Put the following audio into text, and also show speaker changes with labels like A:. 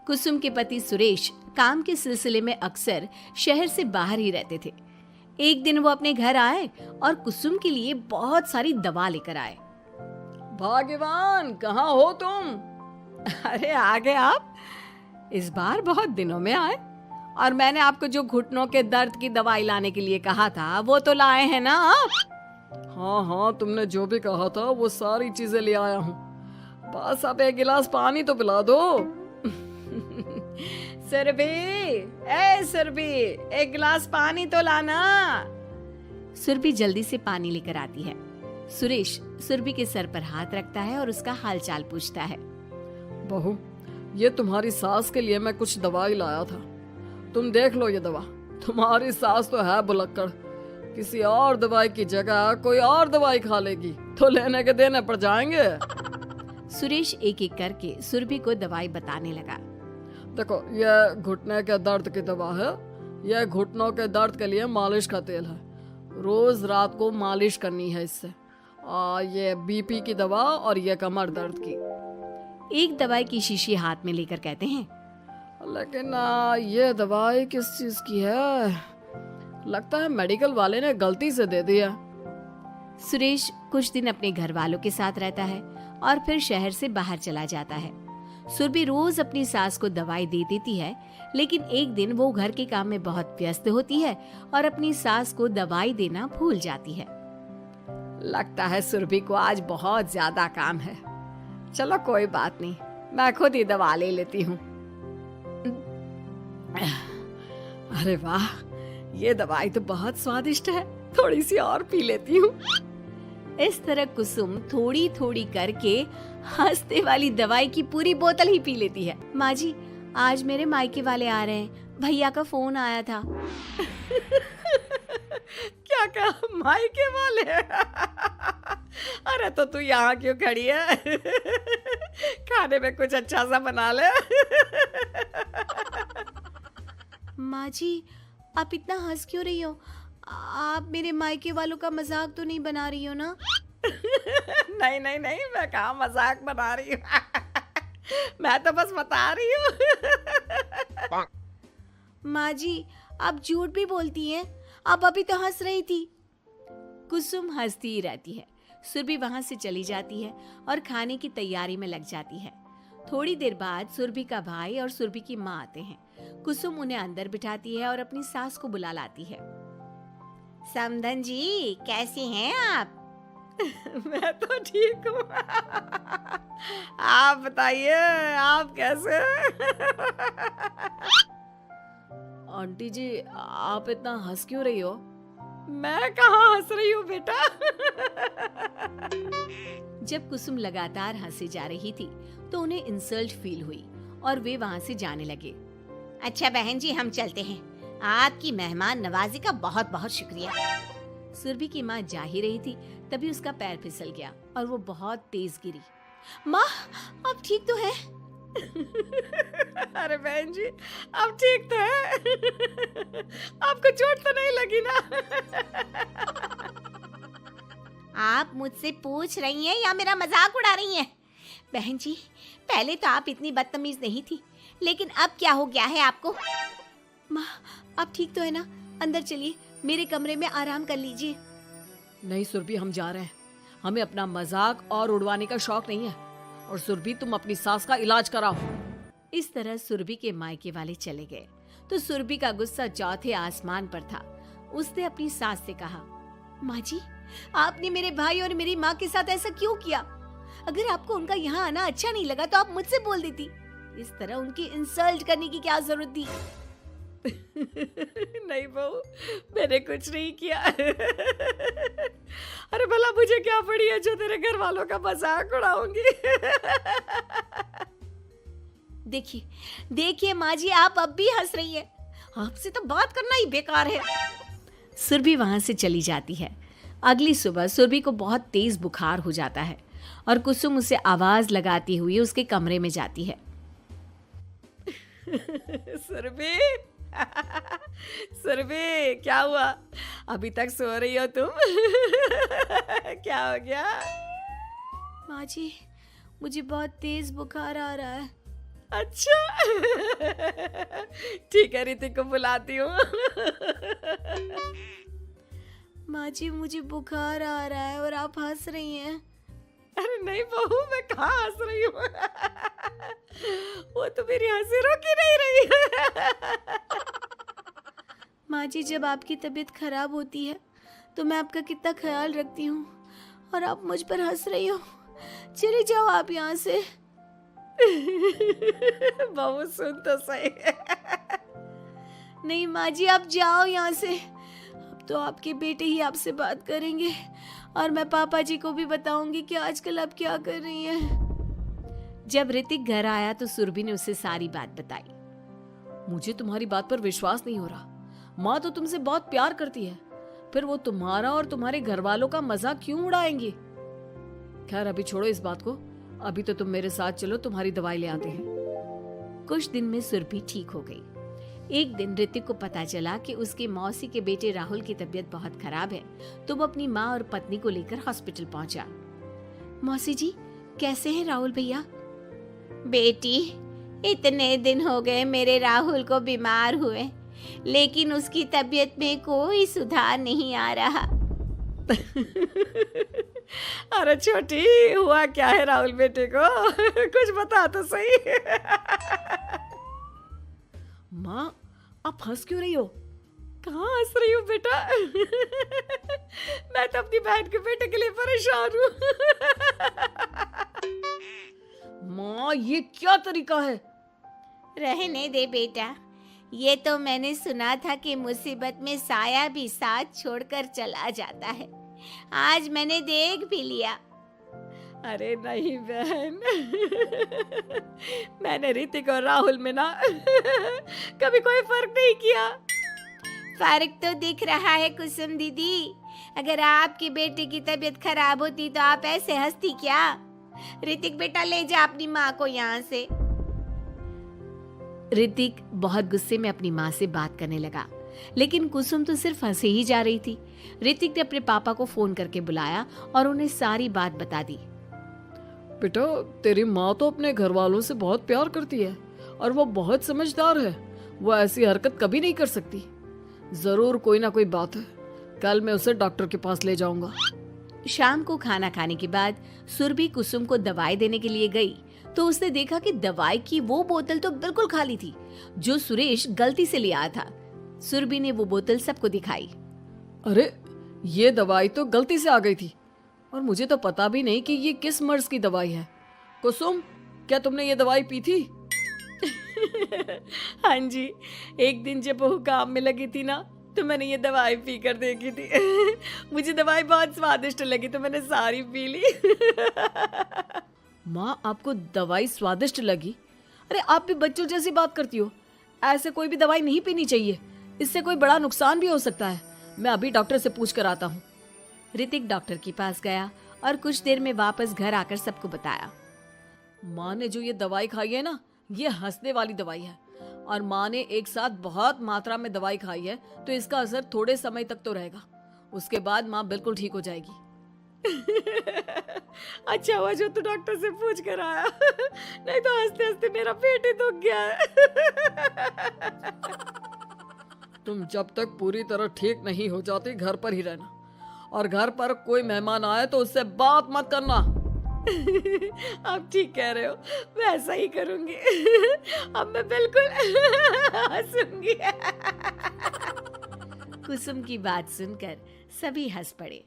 A: कुसुम के पति सुरेश काम के सिलसिले में अक्सर शहर से बाहर ही रहते थे। एक दिन वो अपने घर आए और कुसुम के लिए बहुत सारी दवा लेकर आए।
B: भाग्यवान, कहाँ हो तुम?
A: अरे आ गए आप। इस बार बहुत दिनों में आए, और मैंने आपको जो घुटनों के दर्द की दवाई लाने के लिए कहा था वो तो लाए हैं ना आप?
B: हाँ हाँ, तुमने जो भी कहा था वो सारी चीजें ले आया हूँ। बस अब एक गिलास पानी तो पिला दो।
A: सुरभि, एक गिलास पानी तो लाना। सुरभि जल्दी से पानी लेकर आती है। सुरेश सुरभि के सर पर हाथ रखता है और उसका हालचाल पूछता है।
B: बहू, ये तुम्हारी सास के लिए मैं कुछ दवाई लाया था, तुम देख लो ये दवा। तुम्हारी सास तो है भुलक्कड़, किसी और दवाई की जगह कोई और दवाई खा लेगी तो लेने के देने पड़ जाएंगे।
A: सुरेश एक एक करके सुरभि को दवाई बताने लगा।
B: देखो, यह घुटने के दर्द की दवा है, यह घुटनों के दर्द के लिए मालिश का तेल है, रोज रात को मालिश करनी है इससे। ये बीपी की दवा और ये कमर दर्द की।
A: एक दवाई की शीशी हाथ में लेकर कहते हैं,
B: लेकिन ये दवाई किस चीज की है? लगता है मेडिकल वाले ने गलती से दे दिया।
A: सुरेश कुछ दिन अपने घर वालों के साथ रहता है और फिर शहर से बाहर चला जाता है। सुरभि रोज अपनी सास को दवाई दे देती है, लेकिन एक दिन वो घर के काम में बहुत व्यस्त होती है और अपनी सास को दवाई देना भूल जाती है। लगता है सुरभि को आज बहुत ज्यादा काम है। चलो कोई बात नहीं, मैं खुद ही दवा ले लेती हूँ।
B: अरे वाह, ये दवाई तो बहुत स्वादिष्ट है, थोड़ी सी और पी लेती हूँ।
A: इस तरह कुसुम थोड़ी थोड़ी करके हंसते वाली दवाई की पूरी बोतल ही पी लेती है। माँ जी, आज मेरे मायके वाले आ रहे हैं, भैया का फोन आया था।
B: क्या कहा, मायके वाले? अरे तो तू यहाँ क्यों खड़ी है? खाने में कुछ अच्छा सा बना ले।
A: माँ जी, आप इतना हंस क्यों रही हो? आप मेरे मायके वालों का मजाक तो नहीं बना रही हो ना?
B: नहीं नहीं नहीं, मैं कहाँ मजाक बना रही हूँ। मैं तो बस बता रही हूँ।
A: माँ जी, आप झूठ भी बोलती हैं, आप अभी तो हंस रही थी। कुसुम हंसती ही रहती है। सुरभि वहां से चली जाती है और खाने की तैयारी में लग जाती है। थोड़ी देर बाद सुरभि का भाई और सुरभि की माँ आते हैं। कुसुम उन्हें अंदर बिठाती है और अपनी सास को बुला लाती है। समधन जी, कैसी हैं आप?
B: मैं तो ठीक हूँ। आप बताइए, आप कैसे?
A: आंटी जी, आप इतना हंस क्यों रही हो?
B: मैं कहाँ हंस रही हूँ बेटा।
A: जब कुसुम लगातार हंसी जा रही थी तो उन्हें इंसल्ट फील हुई और वे वहां से जाने लगे। अच्छा बहन जी, हम चलते हैं। आपकी मेहमान नवाजी का बहुत बहुत शुक्रिया। सुरभि की माँ जा ही रही थी, तभी उसका पैर फिसल गया और वो बहुत तेज गिरी। माँ, आप ठीक तो हैं?
B: अरे बहन जी, अब ठीक तो है। आपको चोट तो नहीं लगी ना?
A: आप मुझसे पूछ रही हैं या मेरा मजाक उड़ा रही हैं? बहन जी, पहले तो आप इतनी बदतमीज नहीं थी, लेकिन अब क्या हो गया है आपको? माँ, आप ठीक तो है ना? अंदर चलिए, मेरे कमरे में आराम कर लीजिए।
B: नहीं सुरभि, हम जा रहे हैं। हमें अपना मजाक और उड़वाने का शौक नहीं है। और सुरभि, तुम अपनी सास का इलाज कराओ।
A: इस तरह सुरभि के मायके वाले चले गए तो सुरभि का गुस्सा चौथे आसमान पर था। उसने अपनी सास से कहा, माँ जी, आपने मेरे भाई और मेरी माँ के साथ ऐसा क्यों किया? अगर आपको उनका यहाँ आना अच्छा नहीं लगा तो आप मुझसे बोल देती। इस तरह उनकी इंसल्ट करने की क्या जरूरत थी?
B: नहीं बहू, मैंने कुछ नहीं किया। अरे भला मुझे क्या पड़ी है जो तेरे घर वालों का मजाक उड़ाऊंगी?
A: देखिए देखिए माँ जी, आप अब भी हंस रही हैं। आपसे तो बात करना ही बेकार है। सुरभि वहां से चली जाती है। अगली सुबह सुरभि को बहुत तेज बुखार हो जाता है और कुसुम उसे आवाज लगाती हुई उसके कमरे में जाती है।
B: सुरभि, सुरभि, क्या हुआ? अभी तक सो रही हो तुम? क्या हो गया?
A: माँ जी, मुझे बहुत तेज बुखार आ रहा है।
B: अच्छा ठीक है, ऋतिक को बुलाती हूँ।
A: माँ जी मुझे बुखार आ रहा है और आप हंस रही हैं।
B: अरे नहीं बहू, मैं कहाँ हंस रही हूँ। वो तो मेरी हंसी रोक ही नहीं रही है।
A: माँ जी जब आपकी तबीयत खराब होती है तो मैं आपका कितना ख्याल रखती हूँ और आप मुझ पर हंस रही हो। चले जाओ आप यहाँ से।
B: बहू सुन तो सही।
A: नहीं माँ जी आप जाओ यहाँ से। अब तो आपके बेटे ही आपसे बात करेंगे और मैं पापा जी को भी बताऊंगी कि आजकल आप क्या कर रही हैं। जब ऋतिक घर आया तो सुरभि ने उसे सारी बात बताई।
B: मुझे तुम्हारी बात पर विश्वास नहीं हो रहा। माँ तो तुमसे बहुत प्यार करती है, फिर वो तुम्हारा और तुम्हारे घर वालों का मजाक क्यों उड़ाएंगी? खैर अभी छोड़ो इस बात को, अभी तो तुम मेरे साथ चलो, तुम्हारी दवाई ले आते हैं।
A: कुछ दिन में सुरभि ठीक हो गई। एक दिन ऋतिक को पता चला कि उसके मौसी के बेटे राहुल की तबीयत बहुत खराब है, तो वो अपनी माँ और पत्नी को लेकर हॉस्पिटल पहुंचा। मौसी जी कैसे हैं राहुल भैया? बेटी इतने दिन हो गए मेरे राहुल को बीमार हुए, लेकिन उसकी तबीयत में कोई सुधार नहीं आ रहा।
B: अरे छोटी, हुआ क्या है राहुल बेटे को? कुछ बता तो सही। माँ आप हंस क्यों रही हो? कहाँ हंस रही हो बेटा? मैं तो अपनी बहन के बेटे के लिए परेशान हूँ। माँ ये क्या तरीका है?
A: रहने दे बेटा, ये तो मैंने सुना था कि मुसीबत में साया भी साथ छोड़कर चला जाता है। आज मैंने देख भी लिया।
B: अरे नहीं बहन, मैंने ऋतिक और राहुल में ना कभी कोई फर्क नहीं किया।
A: फर्क तो दिख रहा है कुसुम दीदी। अगर आपकी बेटे की तबीयत खराब होती तो आप ऐसे हंसती क्या? ऋतिक बेटा ले जा अपनी माँ को यहाँ से। ऋतिक बहुत गुस्से में अपनी माँ से बात करने लगा, लेकिन कुसुम तो सिर्फ हंसे ही जा रही थी। ऋतिक ने अपने पापा को फोन करके बुलाया और उन्हें सारी बात बता दी।
B: बेटा तेरी माँ तो अपने घर वालों से बहुत प्यार करती है और वो बहुत समझदार है। वो ऐसी हरकत कभी नहीं कर सकती। जरूर कोई ना कोई बात है। कल मैं उसे डॉक्टर के पास ले जाऊंगा।
A: शाम को खाना खाने के बाद सुरभि कुसुम को दवाई देने के लिए गई तो उसने देखा कि दवाई की वो बोतल तो बिल्कुल खाली थी जो सुरेश गलती से ले आया था। सुरभि ने वो बोतल सबको दिखाई।
B: अरे ये दवाई तो गलती से आ गई थी और मुझे तो पता भी नहीं कि ये किस मर्ज की दवाई है। कुसुम क्या तुमने ये दवाई पी थी? हाँ जी, एक दिन जब वो काम में लगी थी ना तो मैंने ये दवाई पी कर देखी थी। मुझे दवाई बहुत स्वादिष्ट लगी तो मैंने सारी पी ली। माँ आपको दवाई स्वादिष्ट लगी? अरे आप भी बच्चों जैसी बात करती हो। ऐसे कोई भी दवाई नहीं पीनी चाहिए, इससे कोई बड़ा नुकसान भी हो सकता है। मैं अभी डॉक्टर से पूछ कर आता हूँ।
A: ऋतिक डॉक्टर के पास गया और कुछ देर में वापस घर आकर सबको बताया।
B: माँ ने जो ये दवाई खाई है ना, ये हंसने वाली दवाई है और माँ ने एक साथ बहुत मात्रा में दवाई खाई है तो इसका असर थोड़े समय तक तो रहेगा। उसके बाद माँ बिल्कुल ठीक हो जाएगी। अच्छा हुआ जो तू डॉक्टर से पूछ कर आया, नहीं तो हंसते हंसते मेरा पेट ही दुख गया है। तुम जब तक पूरी तरह ठीक नहीं हो जाती घर पर ही रहना और घर पर कोई मेहमान आए तो उससे बात मत करना। आप ठीक कह रहे हो, मैं ऐसा ही करूंगी। अब मैं बिल्कुल हंसूंगी।
A: कुसुम की बात सुनकर सभी हंस पड़े।